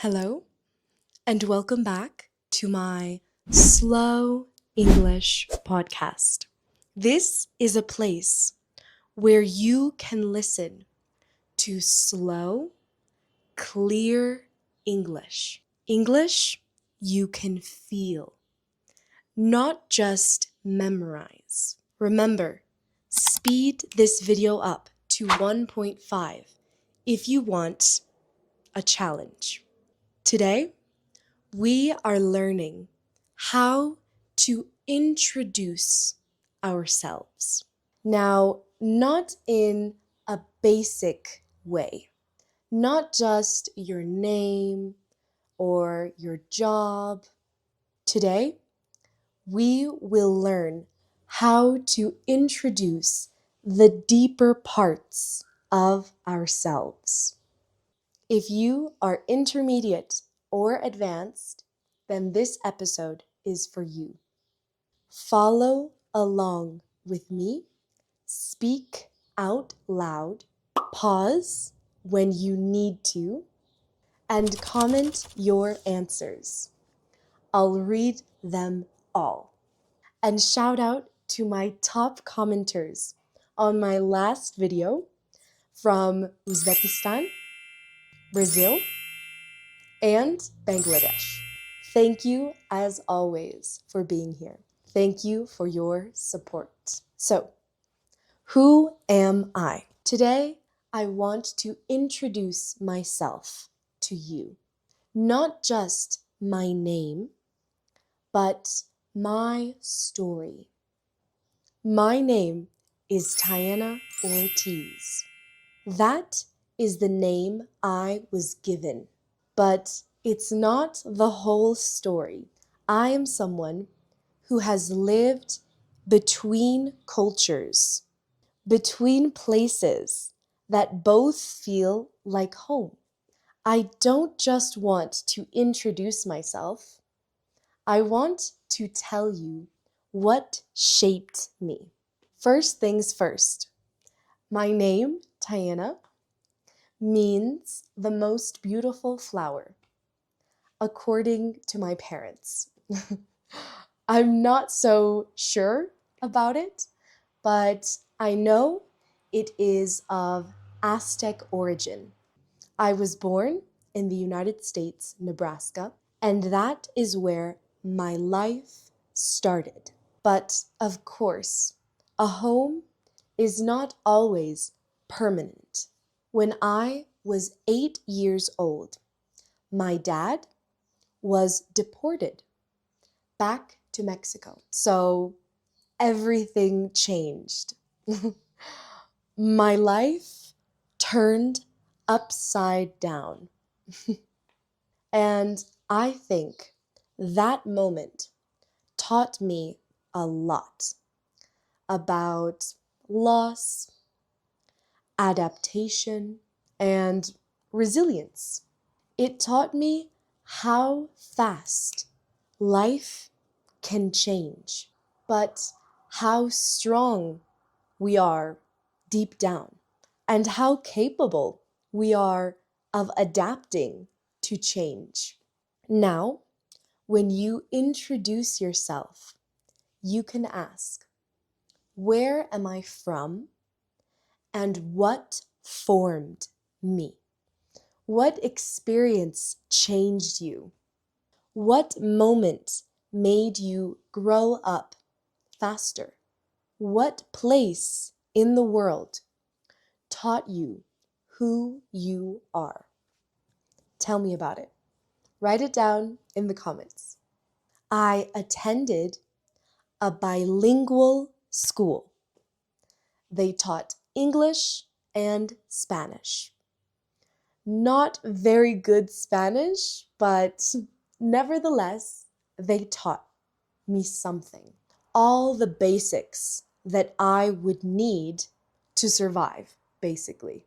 Hello, and welcome back to my Slow English podcast. This is a place where you can listen to slow, clear English. English you can feel, not just memorize. Remember, speed this video up to 1.5 if you want a challenge. Today, we are learning how to introduce ourselves. Now, not in a basic way, not just your name or your job. Today, we will learn how to introduce the deeper parts of ourselves. If you are intermediate or advanced, then this episode is for you. Follow along with me, speak out loud, pause when you need to, and comment your answers. I'll read them all. And shout out to my top commenters on my last video from Uzbekistan, Brazil, and Bangladesh. Thank you, as always, for being here. Thank you for your support. So, who am I? Today, I want to introduce myself to you. Not just my name, but my story. My name is Tiana Ortiz. That is the name I was given. But it's not the whole story. I am someone who has lived between cultures, between places that both feel like home. I don't just want to introduce myself. I want to tell you what shaped me. First things first, my name, Tiana, means the most beautiful flower, according to my parents. I'm not so sure about it, but I know it is of Aztec origin. I was born in the United States, Nebraska, and that is where my life started. But of course, a home is not always permanent. When I was 8 years old, my dad was deported back to Mexico. So everything changed. My life turned upside down. And I think that moment taught me a lot about loss, adaptation, and resilience. It taught me how fast life can change, but how strong we are deep down, and how capable we are of adapting to change. Now, when you introduce yourself, you can ask, where am I from and what formed me? What experience changed you? What moment made you grow up faster? What place in the world taught you who you are? Tell me about it. Write it down in the comments. I attended a bilingual school. They taught English and Spanish. Not very good Spanish, but nevertheless, they taught me something. All the basics that I would need to survive, basically.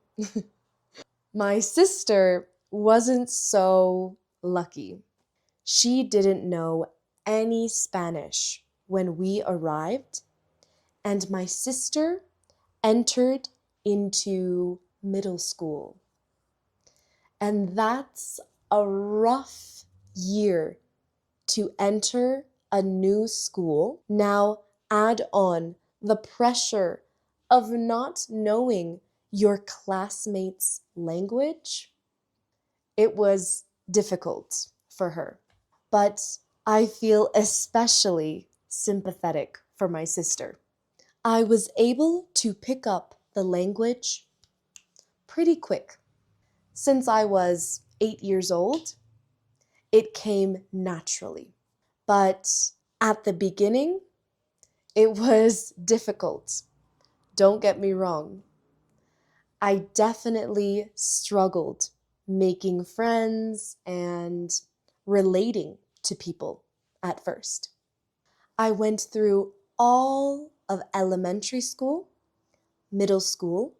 My sister wasn't so lucky. She didn't know any Spanish when we arrived, and my sister entered into middle school. And that's a rough year to enter a new school. Now add on the pressure of not knowing your classmates' language. It was difficult for her. But I feel especially sympathetic for my sister. I was able to pick up the language pretty quick. Since I was 8 years old, it came naturally. But at the beginning, it was difficult. Don't get me wrong. I definitely struggled making friends and relating to people at first. I went through all of elementary school, middle school,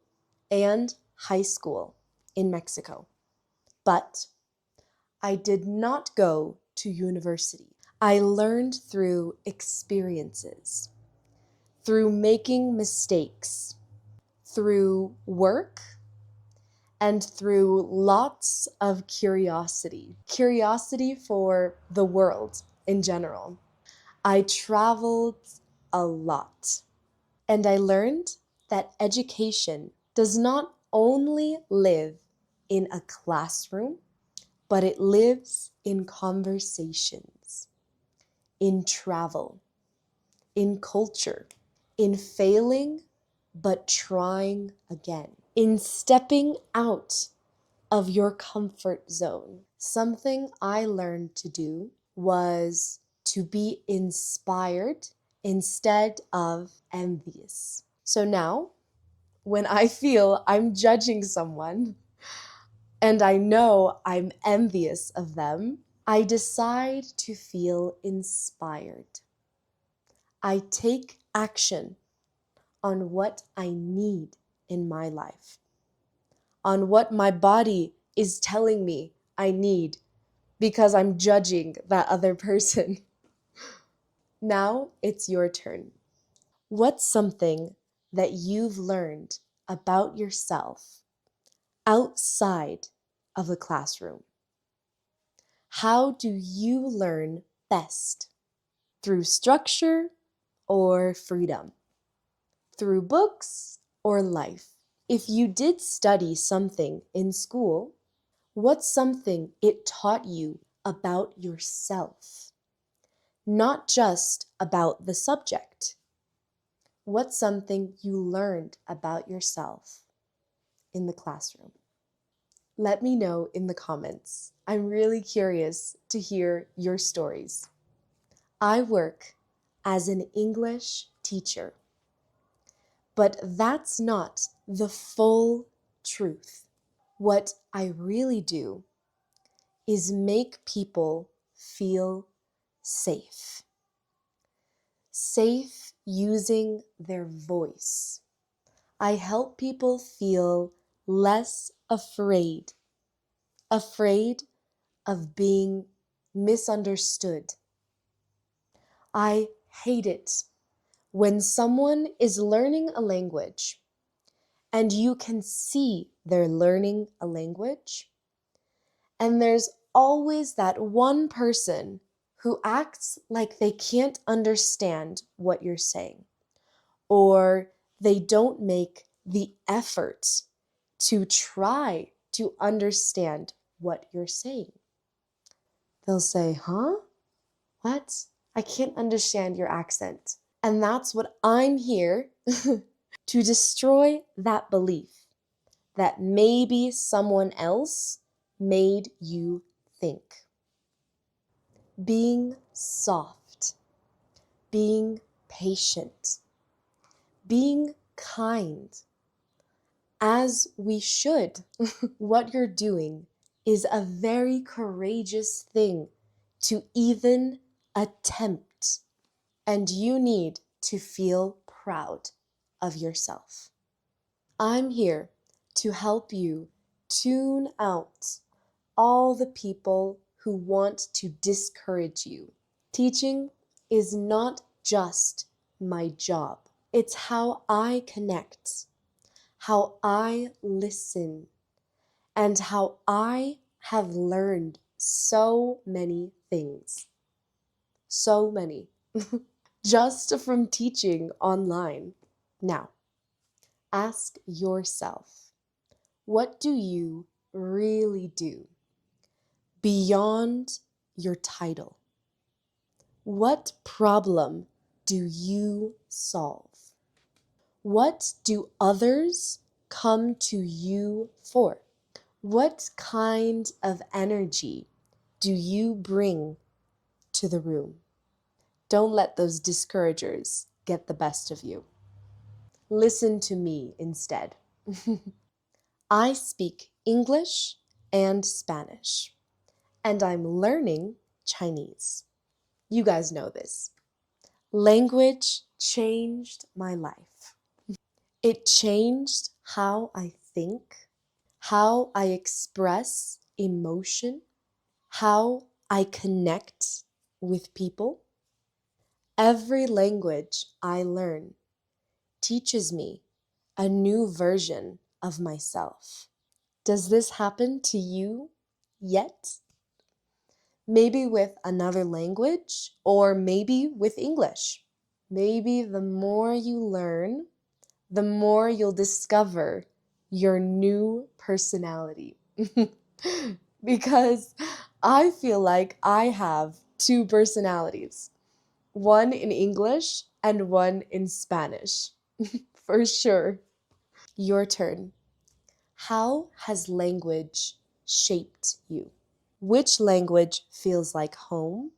and high school in Mexico. But I did not go to university. I learned through experiences, through making mistakes, through work, and through lots of curiosity. Curiosity for the world in general. I traveled a lot, and I learned that education does not only live in a classroom, but it lives in conversations, in travel, in culture, in failing but trying again, in stepping out of your comfort zone. Something I learned to do was to be inspired instead of envious. So now, when I feel I'm judging someone and I know I'm envious of them, I decide to feel inspired. I take action on what I need in my life, on what my body is telling me I need because I'm judging that other person. Now it's your turn. What's something that you've learned about yourself outside of the classroom? How do you learn best? Through structure or freedom? Through books or life? If you did study something in school, what's something it taught you about yourself? Not just about the subject. What's something you learned about yourself in the classroom? Let me know in the comments. I'm really curious to hear your stories. I work as an English teacher, but that's not the full truth. What I really do is make people feel safe. Safe using their voice. I help people feel less afraid of being misunderstood. I hate it when someone is learning a language and you can see they're learning a language, and there's always that one person who acts like they can't understand what you're saying, or they don't make the effort to try to understand what you're saying. They'll say, huh? What? I can't understand your accent. And that's what I'm here to destroy that belief that maybe someone else made you think. Being soft, being patient, being kind, as we should. What you're doing is a very courageous thing to even attempt, and you need to feel proud of yourself. I'm here to help you tune out all the people who want to discourage you. Teaching is not just my job. It's how I connect, how I listen, and how I have learned so many things. So many. Just from teaching online. Now, ask yourself, what do you really do beyond your title? What problem do you solve? What do others come to you for? What kind of energy do you bring to the room? Don't let those discouragers get the best of you. Listen to me instead. I speak English and Spanish, and I'm learning Chinese. You guys know this. Language changed my life. It changed how I think, how I express emotion, how I connect with people. Every language I learn teaches me a new version of myself. Does this happen to you yet? Maybe with another language, or maybe with English. Maybe the more you learn, the more you'll discover your new personality. Because I feel like I have two personalities, one in English and one in Spanish, for sure. Your turn. How has language shaped you? Which language feels like home,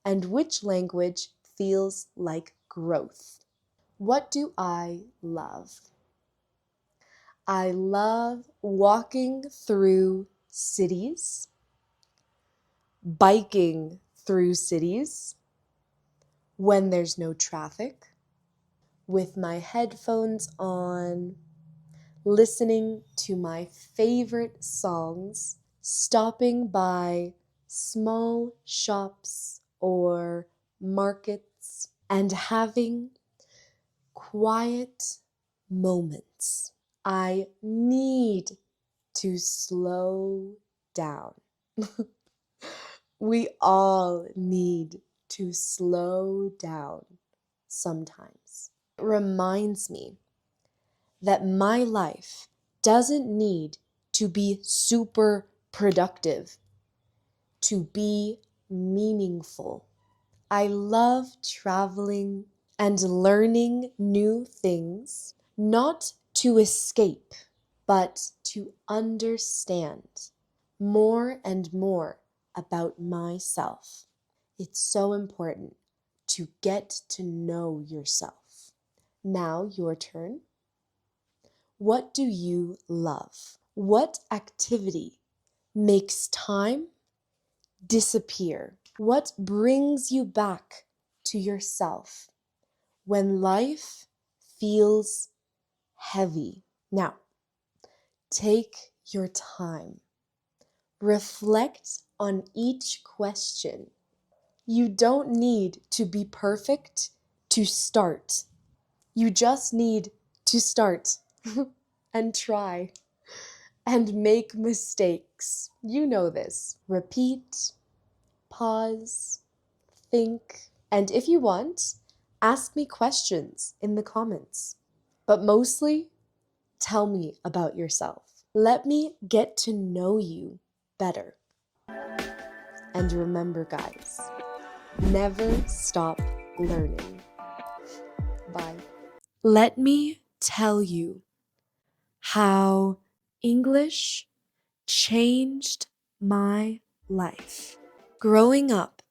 and which language feels like growth? What do I love? I love walking through cities, biking through cities when there's no traffic, with my headphones on, listening to my favorite songs, stopping by small shops or markets, and having quiet moments. I need to slow down. We all need to slow down sometimes. It reminds me that my life doesn't need to be super productive to be meaningful. I love traveling and learning new things, not to escape, but to understand more and more about myself. It's so important to get to know yourself. Now, your turn. What do you love? What activity makes time disappear? What brings you back to yourself when life feels heavy? Now, take your time. Reflect on each question. You don't need to be perfect to start. You just need to start and try and make mistakes. You know this. Repeat, pause, think, and if you want, ask me questions in the comments. But mostly, tell me about yourself. Let me get to know you better. And remember, guys, never stop learning. Bye. Let me tell you how English changed my life. Growing up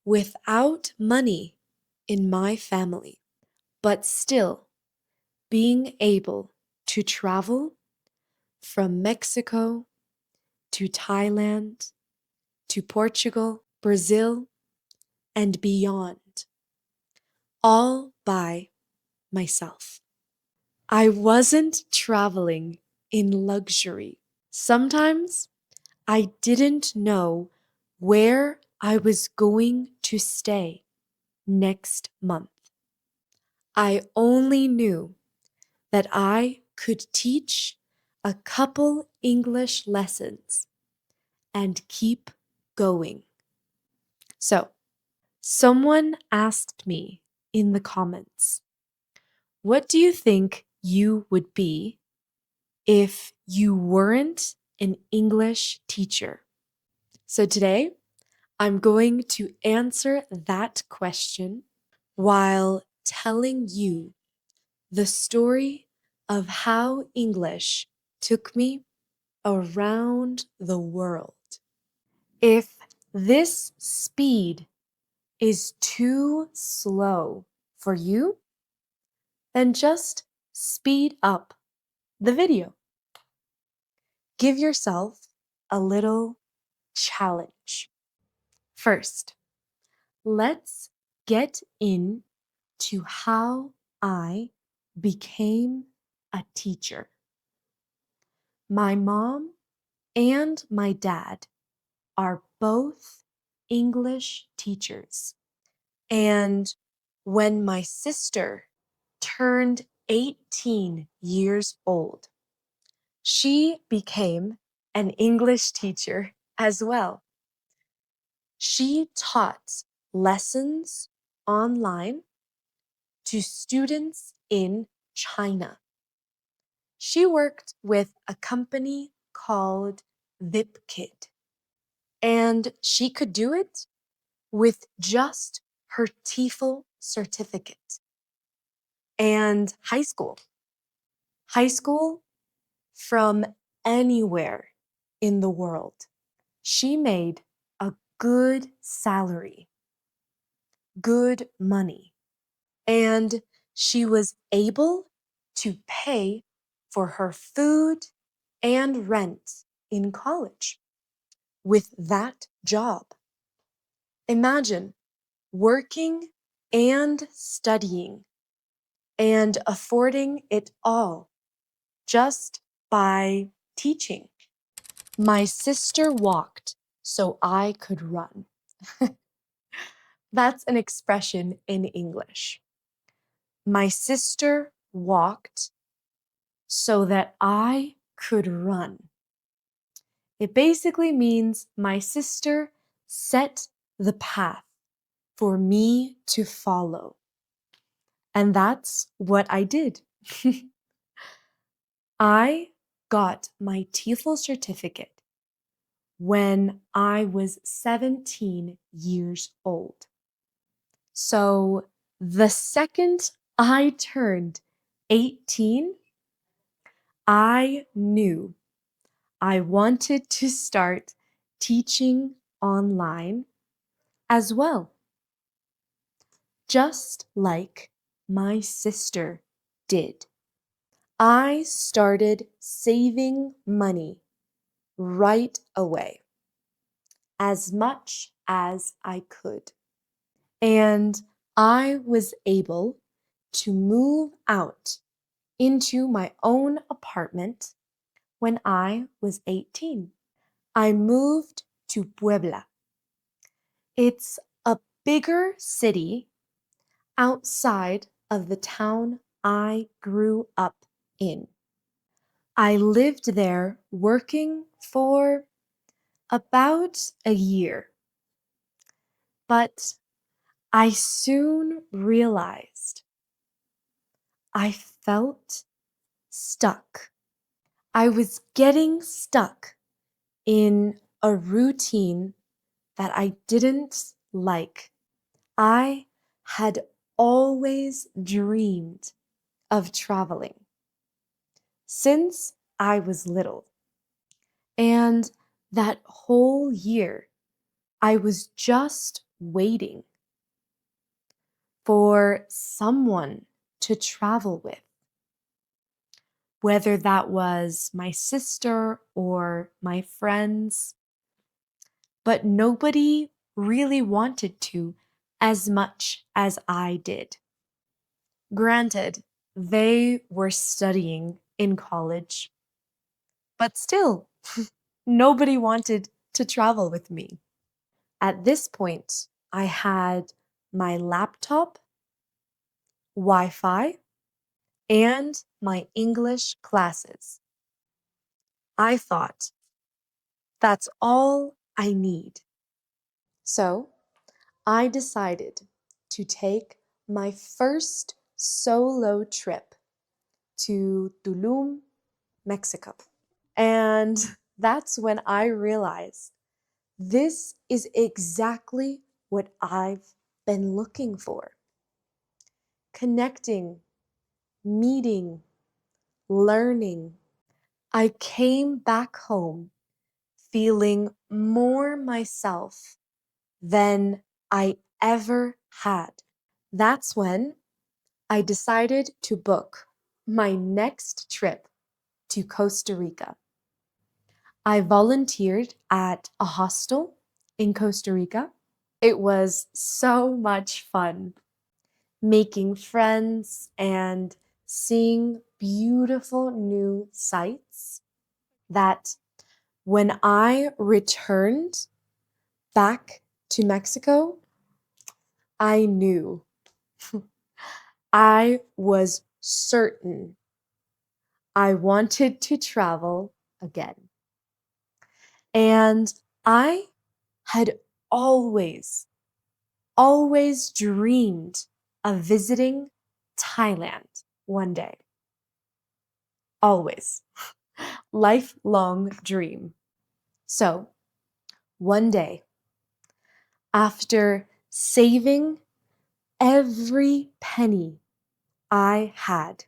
without money in my family, but still being able to travel from Mexico to Thailand to Portugal, Brazil, and beyond, all by myself. I wasn't traveling in luxury. Sometimes I didn't know where I was going to stay next month. I only knew that I could teach a couple English lessons and keep going. So, someone asked me in the comments, what do you think you would be if you weren't an English teacher? So today, I'm going to answer that question while telling you the story of how English took me around the world. If this speed is too slow for you, then just speed up the video. Give yourself a little challenge. First, let's get into how I became a teacher. My mom and my dad are both English teachers. And when my sister turned 18 years old, she became an English teacher as well. She taught lessons online to students in China. She worked with a company called VipKid, and she could do it with just her TEFL certificate and high school. High school from anywhere in the world. She made a good salary, good money, and she was able to pay for her food and rent in college with that job. Imagine working and studying and affording it all just by teaching. My sister walked so I could run. That's an expression in English. My sister walked so that I could run. It basically means my sister set the path for me to follow. And that's what I did. I got my TEFL certificate when I was 17 years old. So the second I turned 18, I knew I wanted to start teaching online as well, just like my sister did. I started saving money right away, as much as I could. And I was able to move out into my own apartment when I was 18. I moved to Puebla. It's a bigger city outside of the town I grew up in. I lived there working for about a year, but I soon realized I felt stuck. I was getting stuck in a routine that I didn't like. I had always dreamed of traveling since I was little. And that whole year, I was just waiting for someone to travel with, whether that was my sister or my friends, but nobody really wanted to as much as I did. Granted, they were studying in college, but still, nobody wanted to travel with me. At this point, I had my laptop, Wi-Fi, and my English classes. I thought, That's all I need. So I decided to take my first solo trip to Tulum, Mexico. And that's when I realized this is exactly what I've been looking for. Connecting, meeting, learning. I came back home feeling more myself than I ever had. That's when I decided to book my next trip to Costa Rica. I volunteered at a hostel in Costa Rica. It was so much fun making friends and seeing beautiful new sights that when I returned back to Mexico, I knew. I was certain I wanted to travel again. And I had always, always dreamed of visiting Thailand one day. Always. Lifelong dream. So, one day, after saving every penny I had,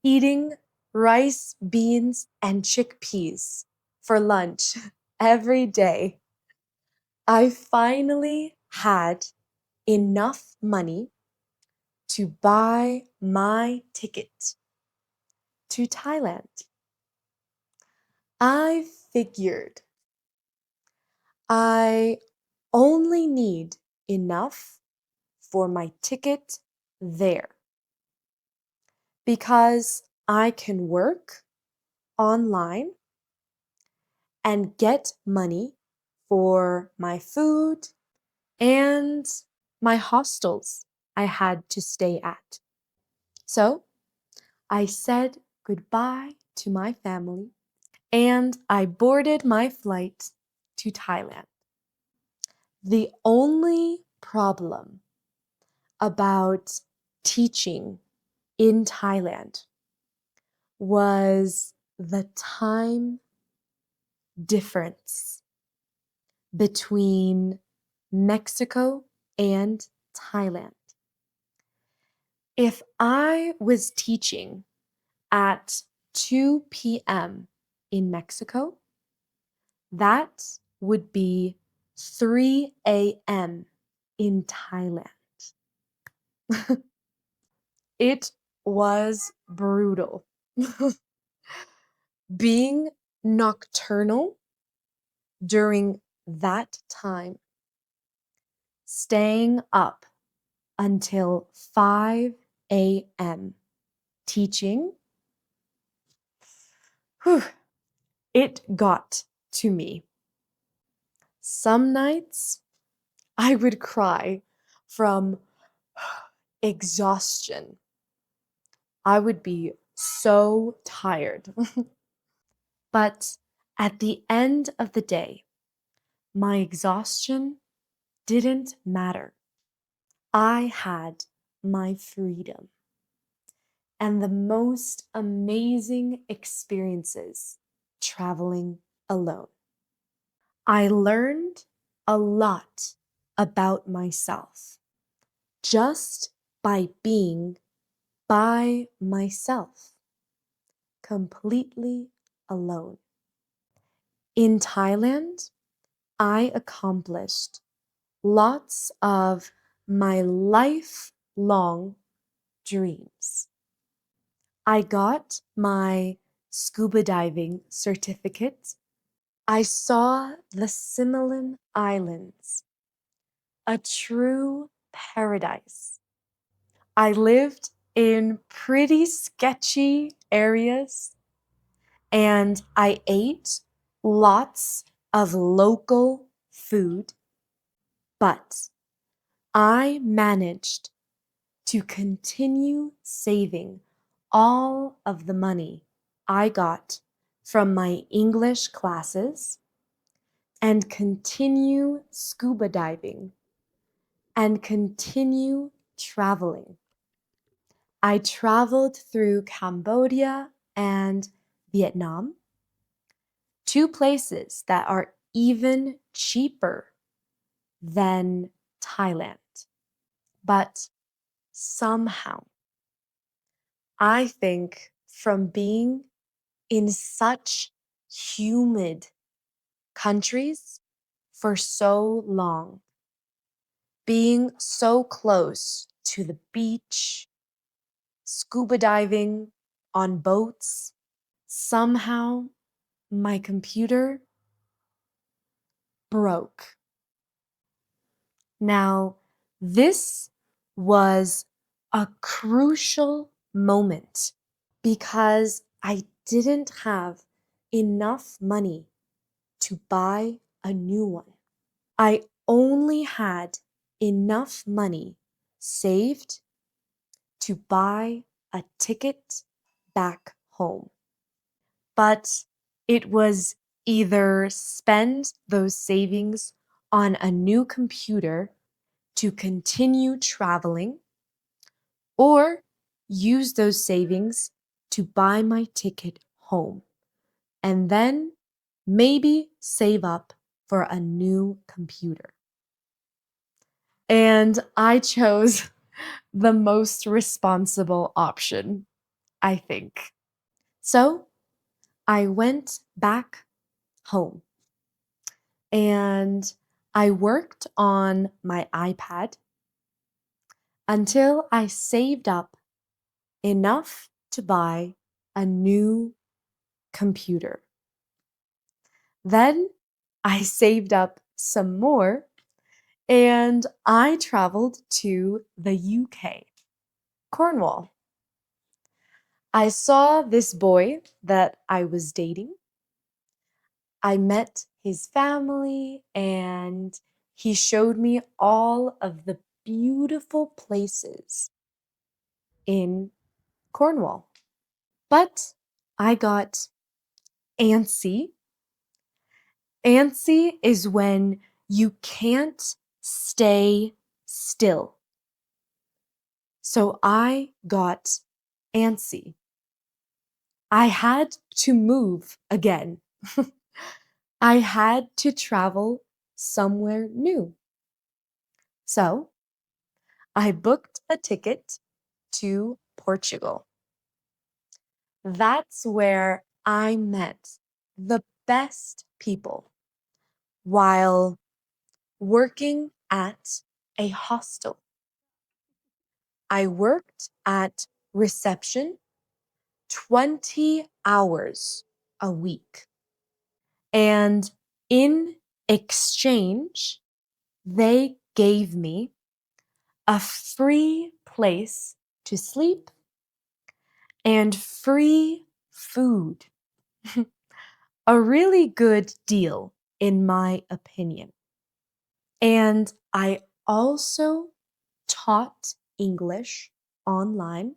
eating rice, beans, and chickpeas for lunch every day, I finally had enough money to buy my ticket to Thailand. I figured I only need enough for my ticket there because I can work online and get money for my food and my hostels I had to stay at. So I said goodbye to my family and I boarded my flight to Thailand. The only problem about teaching in Thailand was the time difference between Mexico and Thailand. If I was teaching at 2 p.m. in Mexico, that would be 3 a.m. in Thailand. It was brutal. Being nocturnal during that time, staying up until 5 a.m. teaching, whew, it got to me. Some nights I would cry from exhaustion. I would be so tired. But at the end of the day, my exhaustion didn't matter. I had my freedom and the most amazing experiences traveling alone. I learned a lot about myself just by being by myself, completely alone. In Thailand, I accomplished lots of my lifelong dreams. I got my scuba diving certificate. I saw the Similan Islands, a true paradise. I lived in pretty sketchy areas and I ate lots of local food, but I managed to continue saving all of the money I got from my English classes and continue scuba diving and continue traveling. I traveled through Cambodia and Vietnam, two places that are even cheaper than Thailand. But somehow, I think from being in such humid countries for so long, being so close to the beach, scuba diving on boats, somehow my computer broke. Now, this was a crucial moment because I didn't have enough money to buy a new one. I only had enough money saved to buy a ticket back home. But it was either spend those savings on a new computer to continue traveling or use those savings to buy my ticket home and then maybe save up for a new computer. And I chose the most responsible option, I think. So I went back home and I worked on my iPad until I saved up enough to buy a new computer. Then I saved up some more and I traveled to the UK, Cornwall. I saw this boy that I was dating. I met his family and he showed me all of the beautiful places in Cornwall. But I got antsy. Antsy is when you can't stay still. So I got antsy. I had to move again. I had to travel somewhere new. So I booked a ticket to Portugal. That's where I met the best people while working at a hostel. I worked at reception 20 hours a week. And in exchange, they gave me a free place to sleep and free food. A really good deal, in my opinion. And I also taught English online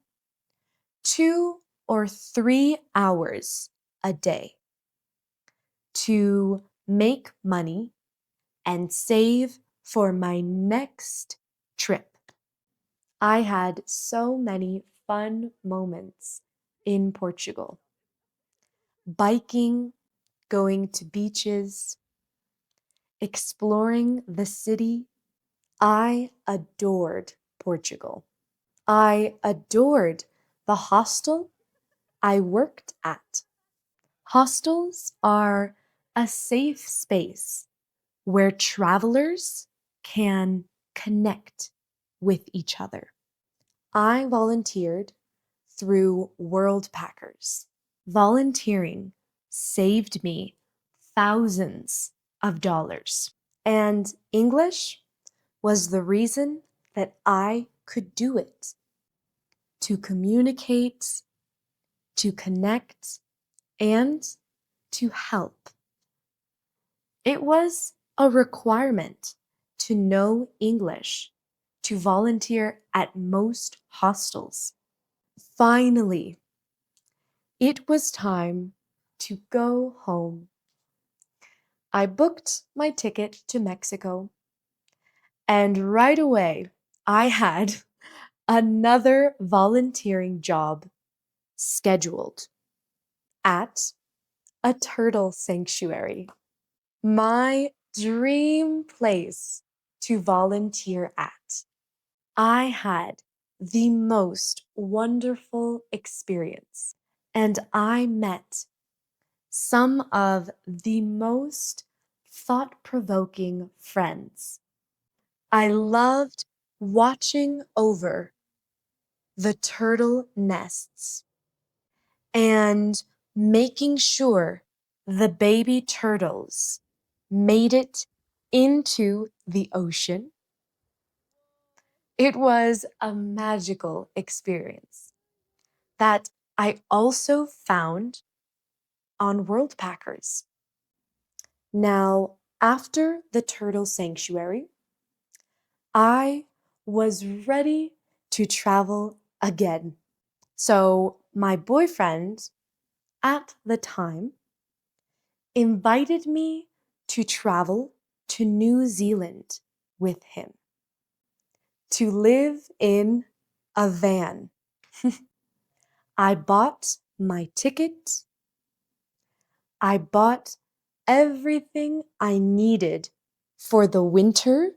2 or 3 hours a day to make money and save for my next trip. I had so many fun moments in Portugal. Biking, going to beaches, exploring the city. I adored Portugal. I adored the hostel I worked at. Hostels are a safe space where travelers can connect with each other. I volunteered through World Packers. Volunteering saved me thousands of dollars. And English was the reason that I could do it. To communicate, to connect, and to help. It was a requirement to know English, to volunteer at most hostels. Finally, it was time to go home. I booked my ticket to Mexico, and right away I had another volunteering job scheduled at a turtle sanctuary. My dream place to volunteer at. I had the most wonderful experience, and I met some of the most thought provoking friends. I loved watching over the turtle nests and making sure the baby turtles made it into the ocean. It was a magical experience that I also found on World Packers. Now, after the turtle sanctuary, I was ready to travel again. So, my boyfriend at the time invited me to travel to New Zealand with him, to live in a van. I bought my ticket. I bought everything I needed for the winter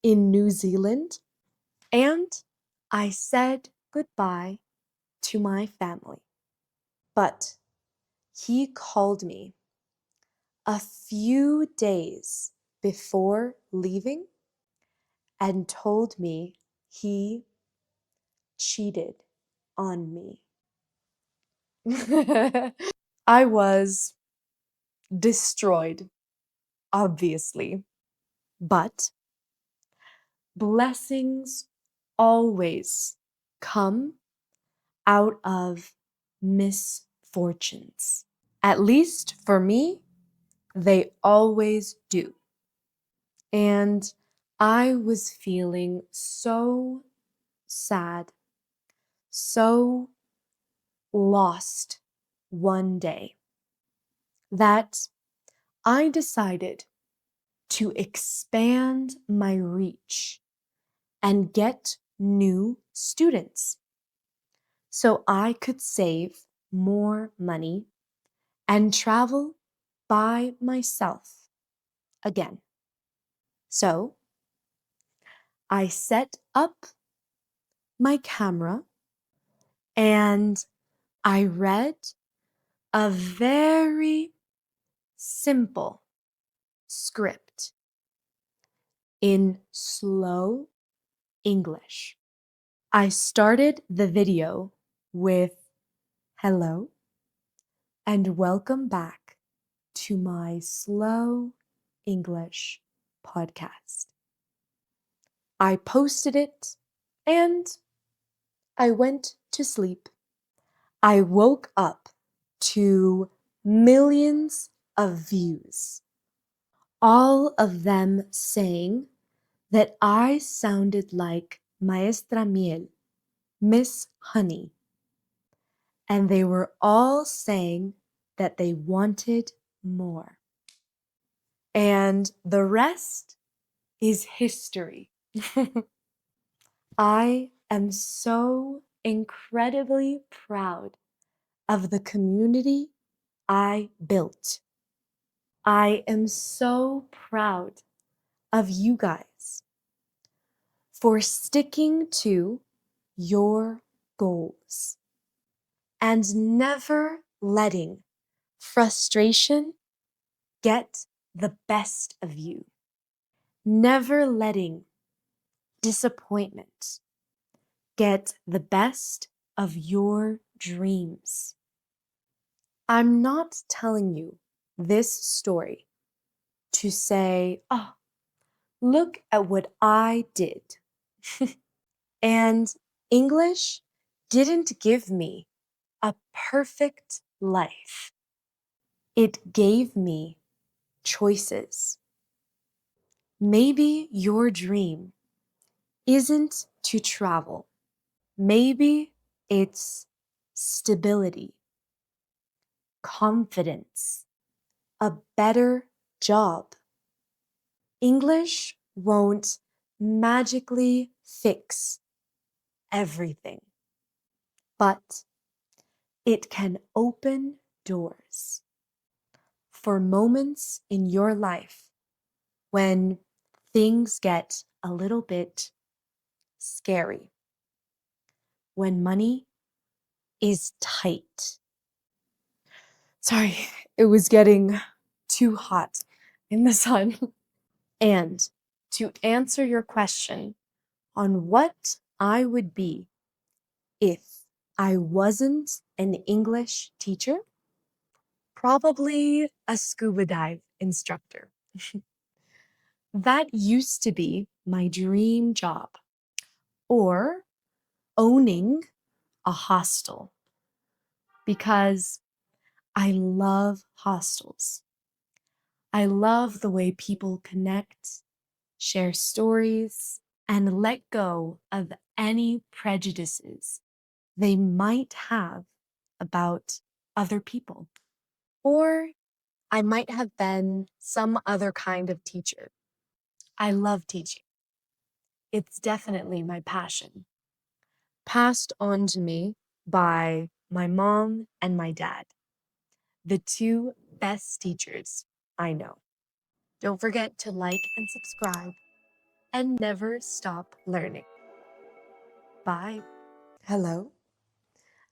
in New Zealand, and I said goodbye to my family. But he called me a few days before leaving and told me he cheated on me. I was destroyed, obviously, but blessings always come out of misfortunes. At least for me, they always do. And I was feeling so sad, so lost one day that I decided to expand my reach and get new students so I could save more money and travel by myself again. So I set up my camera and I read a very simple script in slow English. I started the video with hello and welcome back to my slow English podcast. I posted it and I went to sleep. I woke up to millions of views, all of them saying that I sounded like Maestra Miel, Miss Honey, and they were all saying that they wanted more. And the rest is history. I am so incredibly proud of the community I built. I am so proud of you guys for sticking to your goals and never letting frustration get the best of you, never letting disappointment get the best of your dreams. I'm not telling you this story to say, oh, look at what I did. And English didn't give me a perfect life. It gave me choices. Maybe your dream isn't to travel. Maybe it's stability, confidence, a better job. English won't magically fix everything, but it can open doors for moments in your life when things get a little bit scary, when money is tight. Sorry, it was getting too hot in the sun. And to answer your question on what I would be if I wasn't an English teacher, probably a scuba dive instructor. That used to be my dream job. Or owning a hostel, because I love hostels. I love the way people connect, share stories, and let go of any prejudices they might have about other people. Or I might have been some other kind of teacher. I love teaching. It's definitely my passion, passed on to me by my mom and my dad, the two best teachers I know. Don't forget to like and subscribe and never stop learning. Bye. Hello,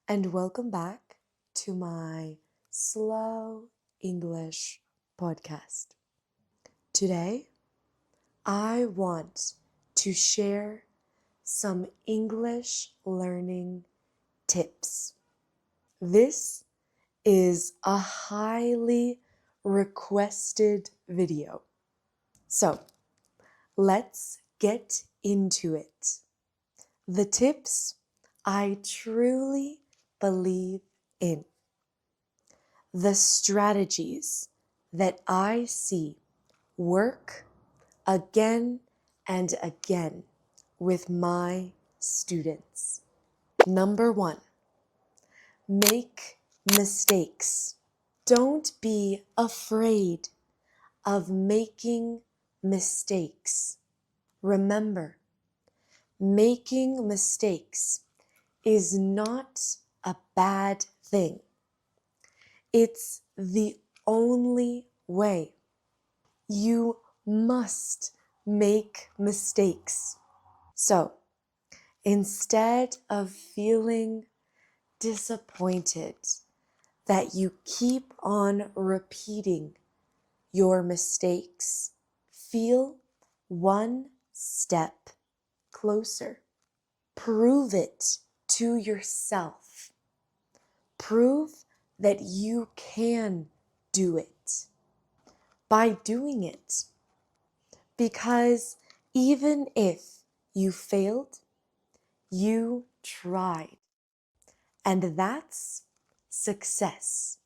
and welcome back to my Slow English podcast. Today, I want to share some English learning tips. This is a highly requested video. So let's get into it. The tips I truly believe in. The strategies that I see work again and again with my students. Number 1, make mistakes. Don't be afraid of making mistakes. Remember, making mistakes is not a bad thing. It's the only way. You must make mistakes. So, instead of feeling disappointed that you keep on repeating your mistakes, feel one step closer. Prove it to yourself. Prove that you can do it by doing it. Because even if you failed, you tried. And that's success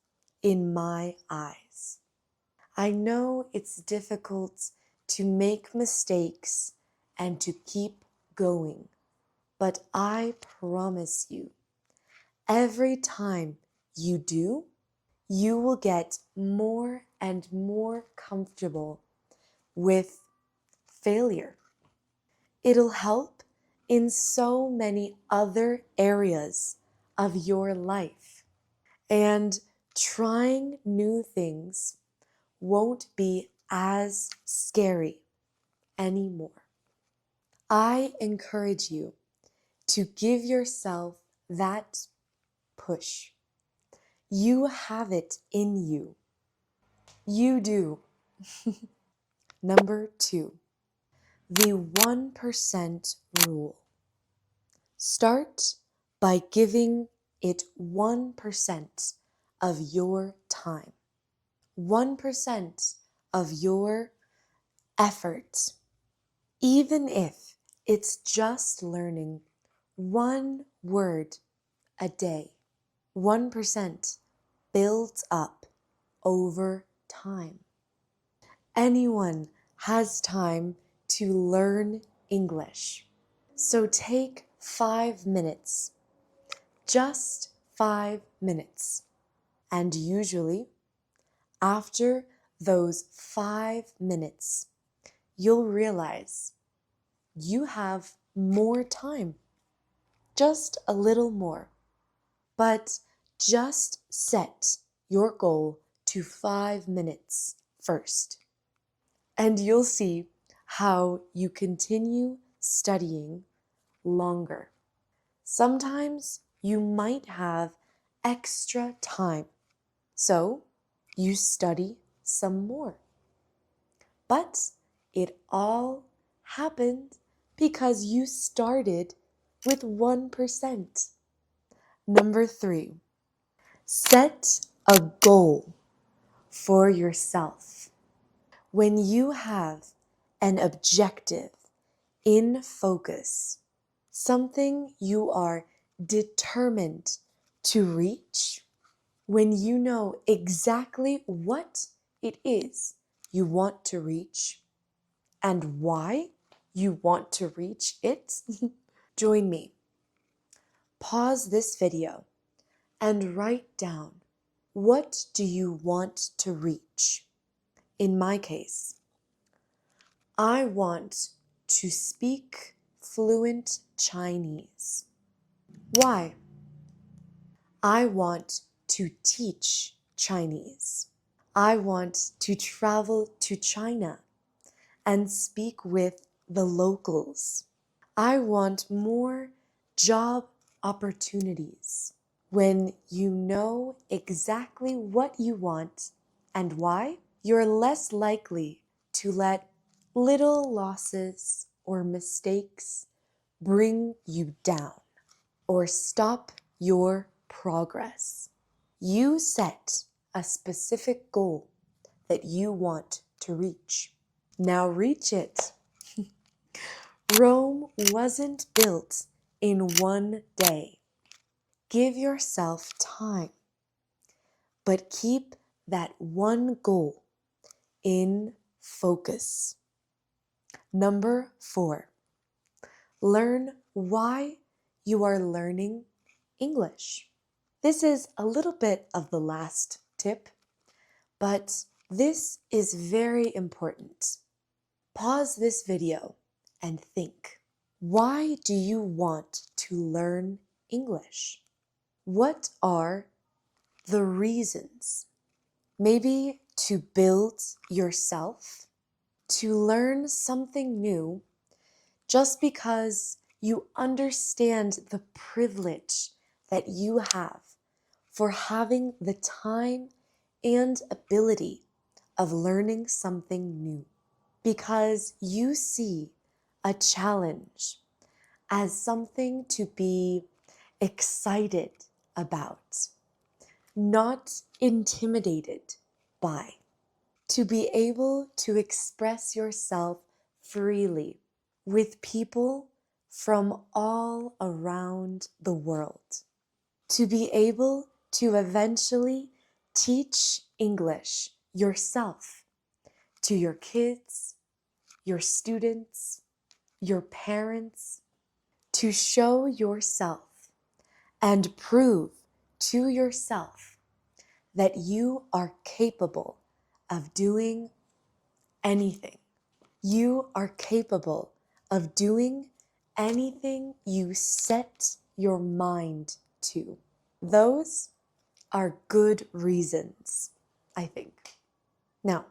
in my eyes. I know it's difficult to make mistakes and to keep going, but I promise you, every time you do, you will get more and more comfortable with failure. It'll help in so many other areas of your life. And trying new things won't be as scary anymore. I encourage you to give yourself that push. You have it in you. You do. Number 2, the 1% rule. Start by giving it 1% of your time, 1% of your effort, even if it's just learning one word a day. 1% builds up over time. Anyone has time to learn English. So take 5 minutes, just 5 minutes. And usually, after those 5 minutes, you'll realize you have more time, just a little more. But just set your goal to 5 minutes first, and you'll see how you continue studying longer. Sometimes you might have extra time, so you study some more. But it all happened because you started with 1%. Number 3, set a goal for yourself. When you have an objective in focus, something you are determined to reach, when you know exactly what it is you want to reach and why you want to reach it, join me. Pause this video and write down, what do you want to reach? In my case, I want to speak fluent Chinese. Why? I want to teach Chinese. I want to travel to China and speak with the locals. I want more job opportunities. When you know exactly what you want and why, you're less likely to let little losses or mistakes bring you down or stop your progress. You set a specific goal that you want to reach. Now reach it. Rome wasn't built in one day. Give yourself time, but keep that one goal in focus. Number 4, learn why you are learning English. This is a little bit of the last tip, but this is very important. Pause this video and think. Why do you want to learn English? What are the reasons? Maybe to build yourself, to learn something new just because you understand the privilege that you have for having the time and ability of learning something new, because you see a challenge as something to be excited about, not intimidated by, to be able to express yourself freely with people from all around the world, to be able to eventually teach English yourself to your kids, your students, your parents, to show yourself and prove to yourself that you are capable of doing anything. You are capable of doing anything you set your mind to. Those are good reasons, I think. Now,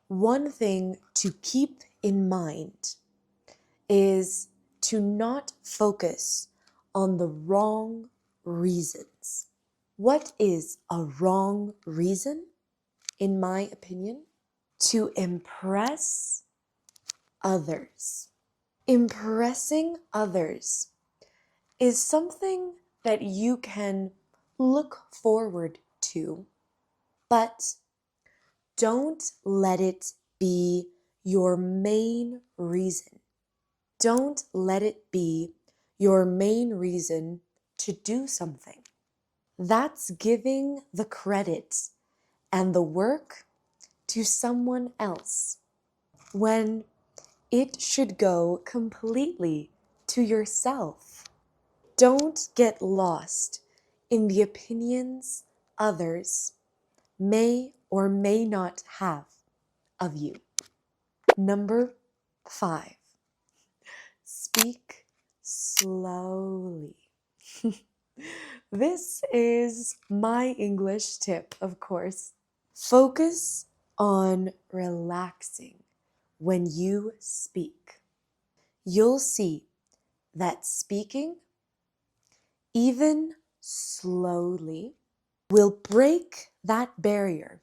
one thing to keep in mind is to not focus on the wrong reasons. What is a wrong reason, in my opinion? To impress others. Impressing others is something that you can look forward to, but don't let it be your main reason. Don't let it be your main reason to do something. That's giving the credit and the work to someone else when it should go completely to yourself. Don't get lost in the opinions others may or may not have of you. Number 5, speak slowly. This is my English tip, of course. Focus on relaxing when you speak. You'll see that speaking, even slowly, will break that barrier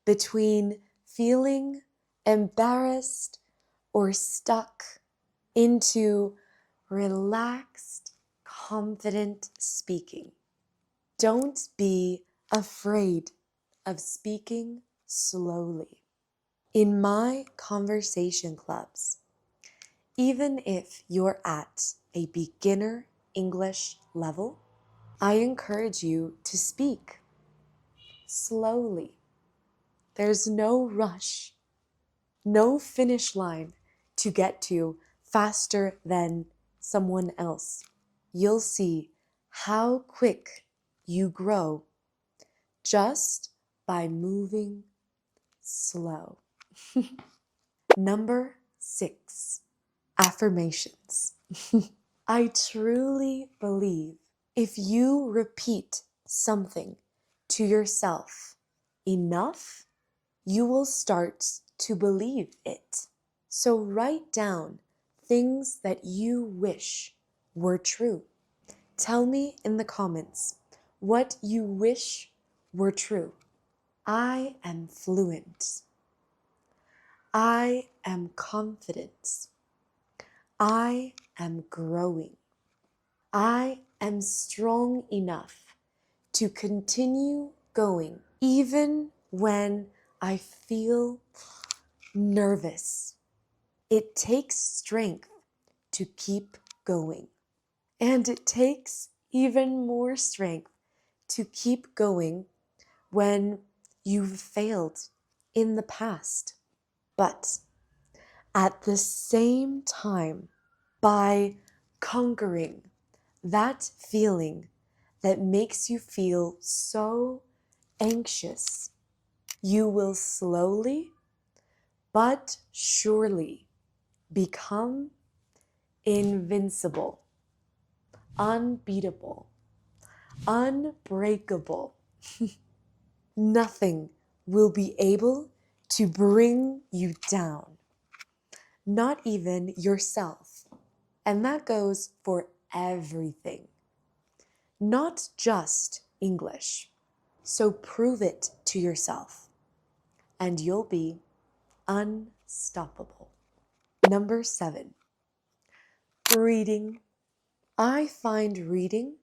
between feeling embarrassed or stuck into relaxed, confident speaking. Don't be afraid of speaking slowly. In my conversation clubs, even if you're at a beginner English level, I encourage you to speak slowly. There's no rush, no finish line to get to faster than someone else. You'll see how quick you grow just by moving slow. Number 6, affirmations. I truly believe if you repeat something to yourself enough, you will start to believe it. So write down things that you wish were true. Tell me in the comments what you wish were true. I am fluent. I am confident. I am growing. I am strong enough to continue going even when I feel nervous. It takes strength to keep going. And it takes even more strength to keep going when you've failed in the past. But at the same time, by conquering that feeling that makes you feel so anxious, you will slowly but surely become invincible, unbeatable, unbreakable. Nothing will be able to bring you down, not even yourself. And that goes for everything, not just English. So prove it to yourself, and you'll be unstoppable. Number 7, reading. I find reading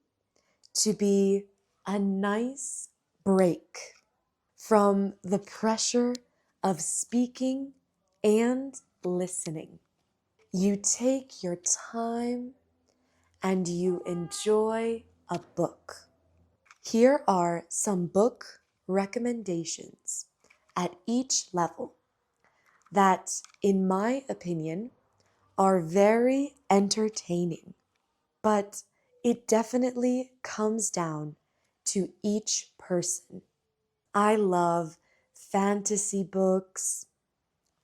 to be a nice break from the pressure of speaking and listening. You take your time and you enjoy a book. Here are some book recommendations at each level that, in my opinion, are very entertaining, but it definitely comes down to each person. I love fantasy books,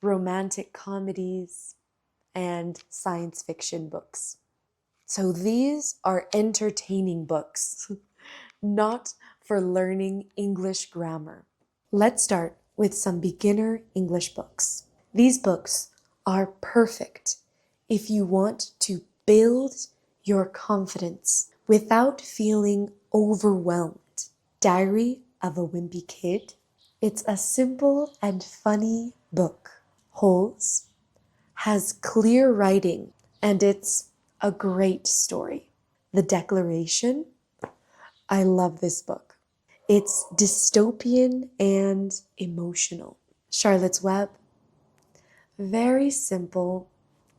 romantic comedies, and science fiction books. So these are entertaining books, not for learning English grammar. Let's start with some beginner English books. These books are perfect if you want to build your confidence without feeling overwhelmed. Diary of a Wimpy Kid. It's a simple and funny book. Holes has clear writing and it's a great story. The Declaration. I love this book. It's dystopian and emotional. Charlotte's Web. Very simple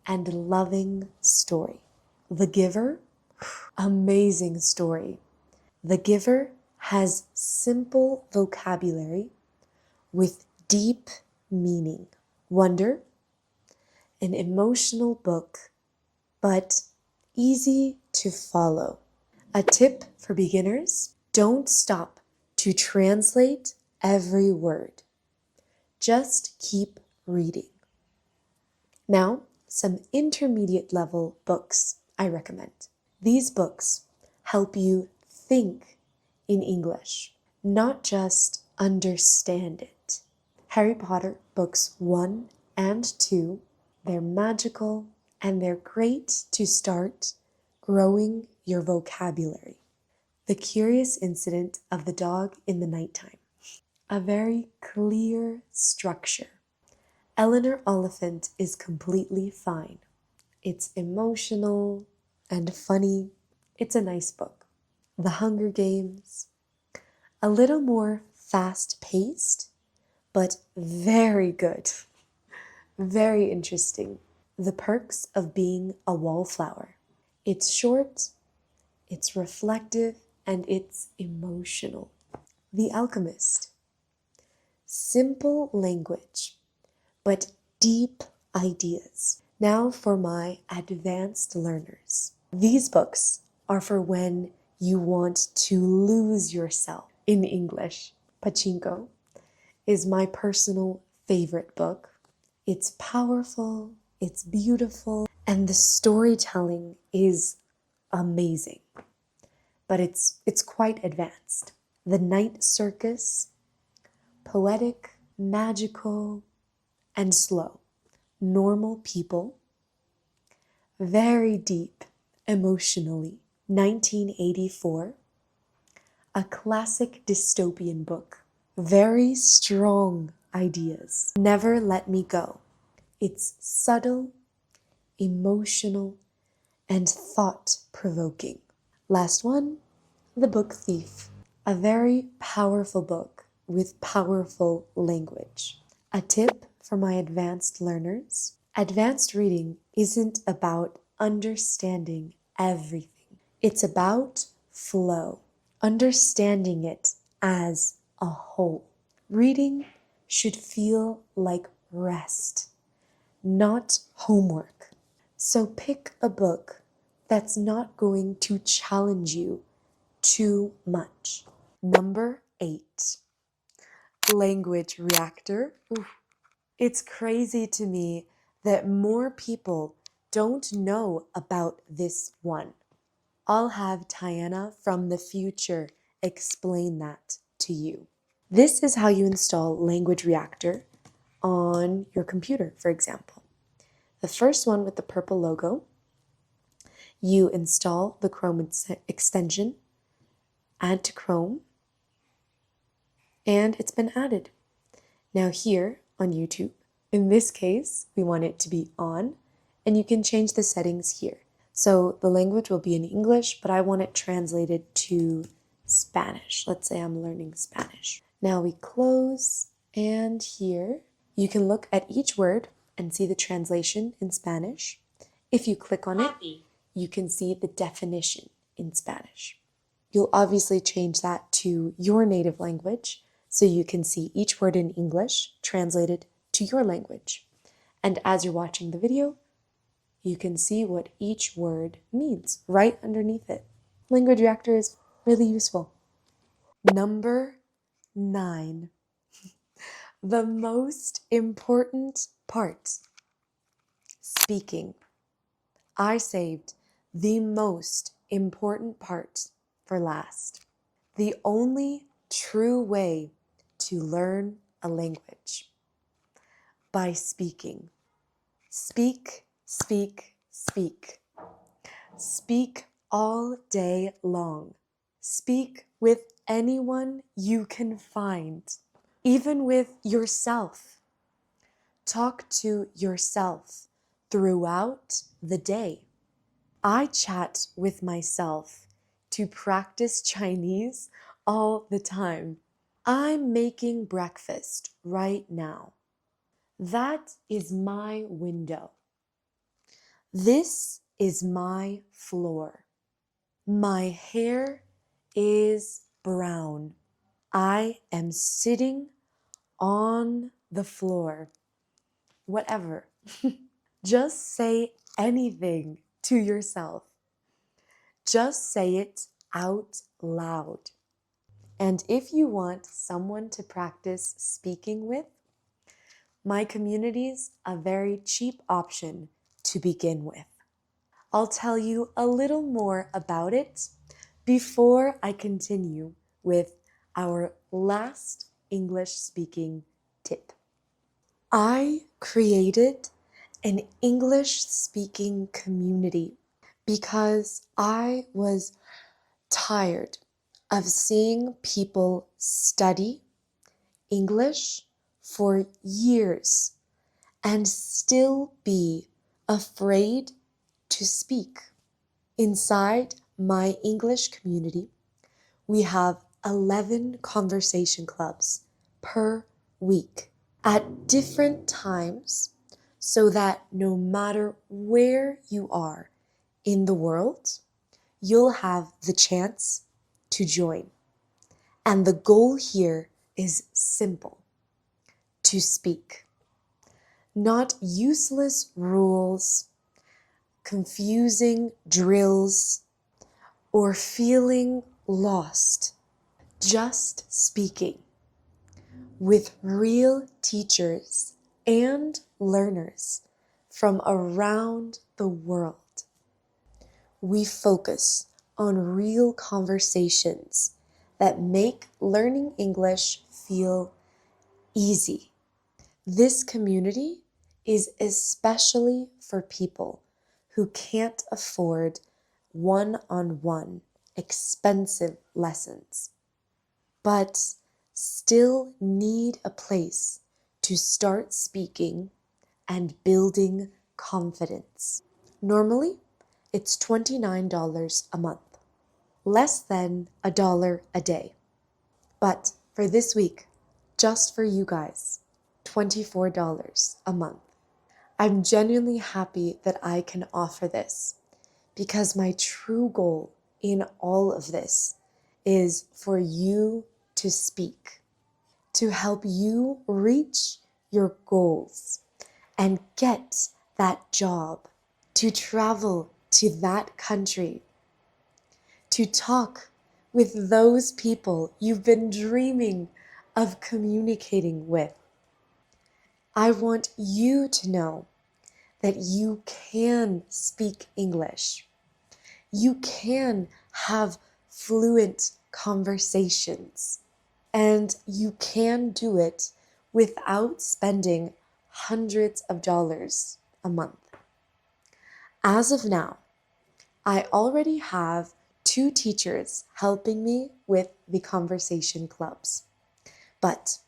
and loving story. The Giver. Amazing story. The Giver has simple vocabulary with deep meaning. Wonder, an emotional book, but easy to follow. A tip for beginners: don't stop to translate every word. Just keep reading. Now, some intermediate level books I recommend. These books help you think in English, not just understand it. Harry Potter books 1 and 2, they're magical and they're great to start growing your vocabulary. The Curious Incident of the Dog in the Nighttime. A very clear structure. Eleanor Oliphant is completely fine. It's emotional and funny. It's a nice book. The Hunger Games. A little more fast-paced, but very good. Very interesting. The Perks of Being a Wallflower. It's short, it's reflective, and it's emotional. The Alchemist. Simple language, but deep ideas. Now for my advanced learners. These books are for when you want to lose yourself in English. Pachinko is my personal favorite book. It's powerful, it's beautiful, and the storytelling is amazing. But it's quite advanced. The Night Circus, poetic, magical, and slow. Normal People, very deep emotionally. 1984, a classic dystopian book. Very strong ideas. Never Let Me Go. It's subtle, emotional, and thought-provoking. Last one, The Book Thief. A very powerful book with powerful language. A tip for my advanced learners. Advanced reading isn't about understanding everything. It's about flow, understanding it as a whole. Reading should feel like rest, not homework. So pick a book that's not going to challenge you too much. Number 8, Language Reactor. Ooh. It's crazy to me that more people don't know about this one. I'll have Tiana from the future explain that to you. This is how you install Language Reactor on your computer, for example. The first one with the purple logo, you install the Chrome extension, add to Chrome, and it's been added. Now here on YouTube, in this case, we want it to be on, and you can change the settings here. So the language will be in English, but I want it translated to Spanish. Let's say I'm learning Spanish. Now we close, and here you can look at each word and see the translation in Spanish. If you click on it, you can see the definition in Spanish. You'll obviously change that to your native language, so you can see each word in English translated to your language. And as you're watching the video, you can see what each word means right underneath it. Language Reactor is really useful. Number 9, the most important part, speaking. I saved the most important part for last. The only true way to learn a language, by speaking. Speak, speak, speak. Speak all day long. Speak with anyone you can find, even with yourself. Talk to yourself throughout the day. I chat with myself to practice Chinese all the time. I'm making breakfast right now. That is my window. This is my floor. My hair is brown. I am sitting on the floor. Whatever. Just say anything to yourself. Just say it out loud. And if you want someone to practice speaking with, My community's a very cheap option to begin with. I'll tell you a little more about it before I continue with our last English speaking tip. I created an English speaking community because I was tired of seeing people study English for years and still be afraid to speak. Inside my English community, we have 11 conversation clubs per week at different times so that no matter where you are in the world, you'll have the chance to join. And the goal here is simple: to speak. Not useless rules, confusing drills, or feeling lost. Just speaking with real teachers and learners from around the world. We focus on real conversations that make learning English feel easy. This community is especially for people who can't afford one-on-one expensive lessons, but still need a place to start speaking and building confidence. Normally, it's $29 a month, less than $1 a day. But for this week, just for you guys, $24 a month. I'm genuinely happy that I can offer this because my true goal in all of this is for you to speak, to help you reach your goals and get that job, to travel to that country, to talk with those people you've been dreaming of communicating with. I want you to know that you can speak English. You can have fluent conversations, and you can do it without spending hundreds of dollars a month. As of now, I already have 2 teachers helping me with the conversation clubs. But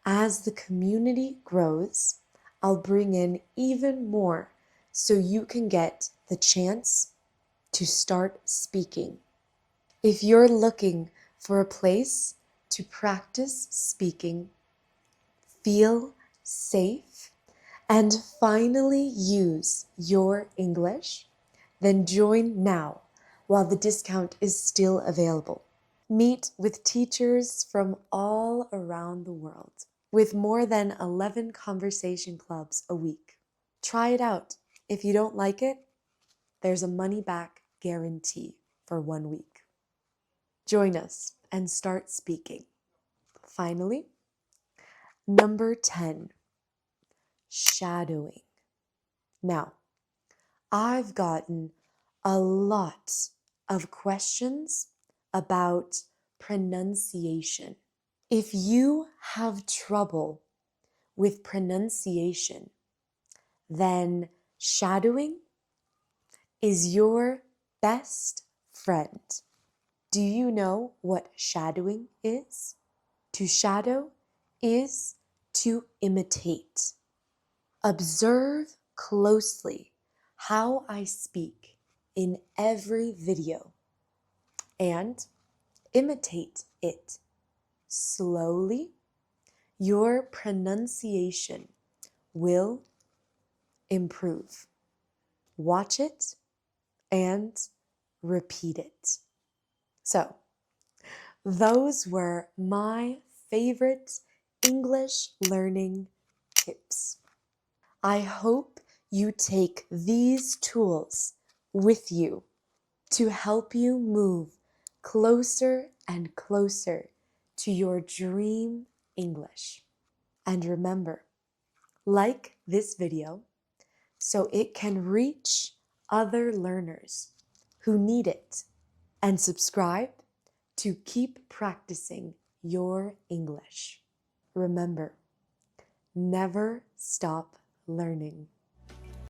as the community grows, I'll bring in even more so you can get the chance to start speaking. If you're looking for a place to practice speaking, feel safe, and finally use your English, then join now while the discount is still available. Meet with teachers from all around the world with more than 11 conversation clubs a week. Try it out. If you don't like it, there's a money-back guarantee for 1 week. Join us and start speaking. Finally, number 10, shadowing. Now, I've gotten a lot of questions about pronunciation. If you have trouble with pronunciation, then shadowing is your best friend. Do you know what shadowing is? To shadow is to imitate. Observe closely how I speak in every video and imitate it. Slowly, your pronunciation will improve. Watch it and repeat it. So, those were my favorite English learning tips. I hope you take these tools with you to help you move closer and closer to your dream English. And remember, like this video so it can reach other learners who need it, and subscribe to keep practicing your English. Remember, never stop learning.